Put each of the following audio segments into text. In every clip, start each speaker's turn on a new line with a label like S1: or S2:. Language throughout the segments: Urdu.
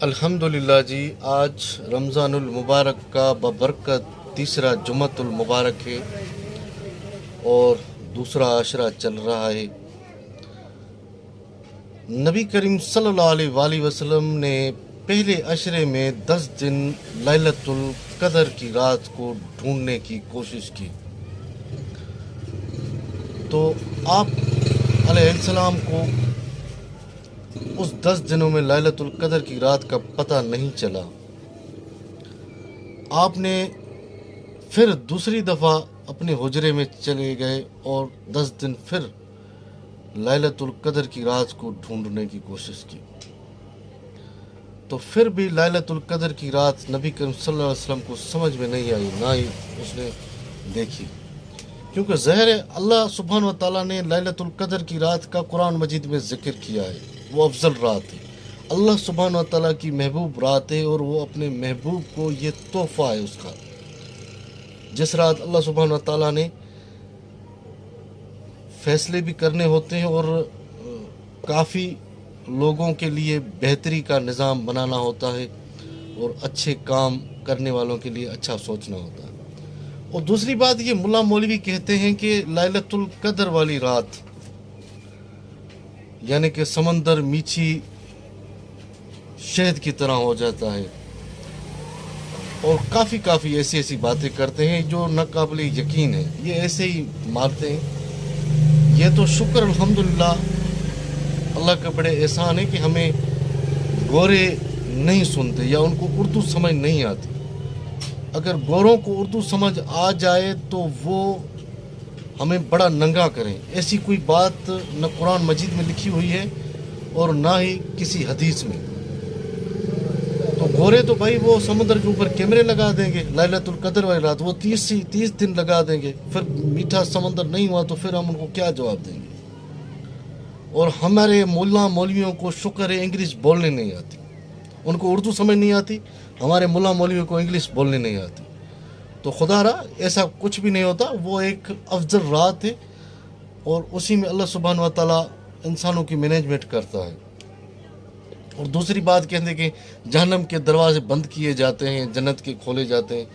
S1: الحمدللہ جی، آج رمضان المبارک کا ببرکت تیسرا جمعۃ المبارک ہے اور دوسرا عشرہ چل رہا ہے۔ نبی کریم صلی اللہ علیہ وآلہ وسلم نے پہلے عشرے میں 10 دن لیلۃ القدر کی رات کو ڈھونڈنے کی کوشش کی، تو آپ علیہ السلام کو اس 10 دنوں میں لیلۃ القدر کی رات کا پتہ نہیں چلا۔ آپ نے پھر دوسری دفعہ اپنے حجرے میں چلے گئے اور 10 دن پھر لیلۃ القدر کی رات کو ڈھونڈنے کی کوشش کی، تو پھر بھی لیلۃ القدر کی رات نبی کریم صلی اللہ علیہ وسلم کو سمجھ میں نہیں آئی، نہ ہی اس نے دیکھی، کیونکہ ظاہر ہے اللہ سبحانہ و تعالیٰ نے لیلۃ القدر کی رات کا قرآن مجید میں ذکر کیا ہے۔ وہ افضل رات ہے، اللہ سبحانہ و تعالیٰ کی محبوب رات ہے، اور وہ اپنے محبوب کو یہ تحفہ ہے اس کا، جس رات اللہ سبحانہ و تعالیٰ نے فیصلے بھی کرنے ہوتے ہیں اور کافی لوگوں کے لیے بہتری کا نظام بنانا ہوتا ہے اور اچھے کام کرنے والوں کے لیے اچھا سوچنا ہوتا ہے۔ اور دوسری بات یہ ملا مولوی کہتے ہیں کہ لیلۃ القدر والی رات یعنی کہ سمندر میٹھی شہد کی طرح ہو جاتا ہے، اور کافی ایسی باتیں کرتے ہیں جو ناقابل یقین ہے، یہ ایسے ہی مارتے ہیں۔ یہ تو شکر الحمدللہ اللہ کا بڑے احسان ہے کہ ہمیں گورے نہیں سنتے یا ان کو اردو سمجھ نہیں آتی۔ اگر گوروں کو اردو سمجھ آ جائے تو وہ ہمیں بڑا ننگا کریں، ایسی کوئی بات نہ قرآن مجید میں لکھی ہوئی ہے اور نہ ہی کسی حدیث میں۔ تو گورے تو بھائی وہ سمندر کے اوپر کیمرے لگا دیں گے لیلۃ القدر والی رات، وہ 30 دن لگا دیں گے، پھر میٹھا سمندر نہیں ہوا تو پھر ہم ان کو کیا جواب دیں گے؟ اور ہمارے مولویوں کو شکر ہے انگلش بولنے نہیں آتی، ان کو اردو سمجھ نہیں آتی، ہمارے مولویوں کو انگلش بولنے نہیں آتی، تو خدا رہا ایسا کچھ بھی نہیں ہوتا، وہ ایک افضل رات ہے اور اسی میں اللہ سبحانہ و تعالیٰ انسانوں کی مینجمنٹ کرتا ہے۔ اور دوسری بات کہتے ہیں کہ جہنم کے دروازے بند کیے جاتے ہیں، جنت کے کھولے جاتے ہیں،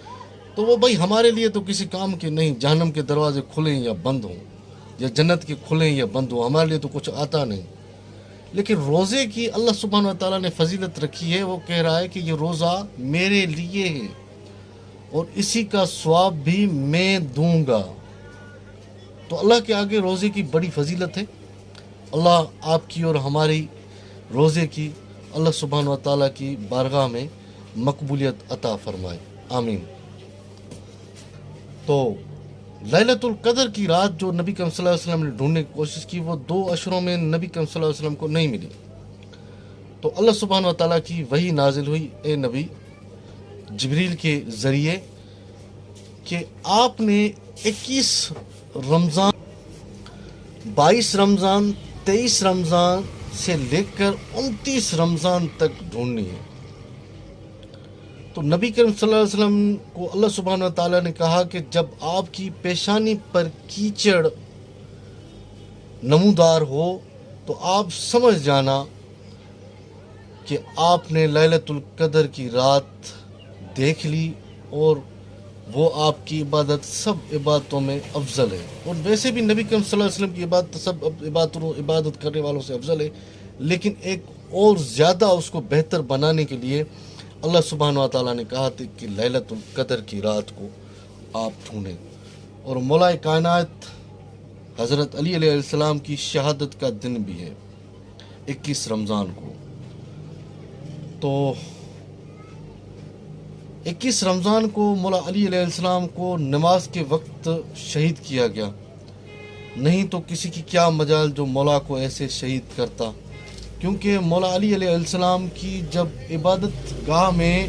S1: تو وہ بھائی ہمارے لیے تو کسی کام کے نہیں، جہنم کے دروازے کھلیں یا بند ہوں یا جنت کے کھلیں یا بند ہوں، ہمارے لیے تو کچھ آتا نہیں۔ لیکن روزے کی اللہ سبحانہ و تعالیٰ نے فضیلت رکھی ہے، وہ کہہ رہا ہے کہ یہ روزہ میرے لیے ہے اور اسی کا ثواب بھی میں دوں گا، تو اللہ کے آگے روزے کی بڑی فضیلت ہے۔ اللہ آپ کی اور ہماری روزے کی اللہ سبحانہ و تعالیٰ کی بارگاہ میں مقبولیت عطا فرمائے، آمین۔ تو لیلۃ القدر کی رات جو نبی کریم صلی اللہ علیہ وسلم نے ڈھونڈنے کی کوشش کی، وہ 2 عشروں میں نبی کریم صلی اللہ علیہ وسلم کو نہیں ملی، تو اللہ سبحانہ و تعالیٰ کی وحی نازل ہوئی اے نبی جبریل کے ذریعے کہ آپ نے 21 رمضان 22 رمضان 23 رمضان سے لے کر 29 رمضان تک ڈھونڈنی ہے۔ تو نبی کریم صلی اللہ علیہ وسلم کو اللہ سبحانہ و تعالیٰ نے کہا کہ جب آپ کی پیشانی پر کیچڑ نمودار ہو تو آپ سمجھ جانا کہ آپ نے لیلۃ القدر کی رات دیکھ لی، اور وہ آپ کی عبادت سب عبادتوں میں افضل ہے، اور ویسے بھی نبی کریم صلی اللہ علیہ وسلم کی عبادت سب عبادت کرنے والوں سے افضل ہے، لیکن ایک اور زیادہ اس کو بہتر بنانے کے لیے اللہ سبحانہ و تعالیٰ نے کہا تھا کہ لیلۃ القدر کی رات کو آپ ڈھونڈیں۔ اور مولا کائنات حضرت علی علیہ السلام کی شہادت کا دن بھی ہے 21 رمضان کو، تو 21 رمضان کو مولا علی علیہ السلام کو نماز کے وقت شہید کیا گیا، نہیں تو کسی کی کیا مجال جو مولا کو ایسے شہید کرتا، کیونکہ مولا علی علیہ السلام کی جب عبادت گاہ میں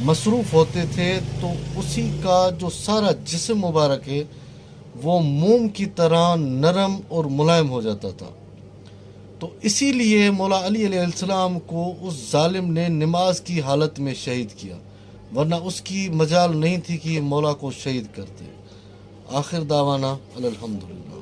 S1: مصروف ہوتے تھے تو اسی کا جو سارا جسم مبارک ہے وہ موم کی طرح نرم اور ملائم ہو جاتا تھا، تو اسی لیے مولا علی علیہ السلام کو اس ظالم نے نماز کی حالت میں شہید کیا، ورنہ اس کی مجال نہیں تھی کہ مولا کو شہید کرتے۔ آخر دعوانا الحمدللہ۔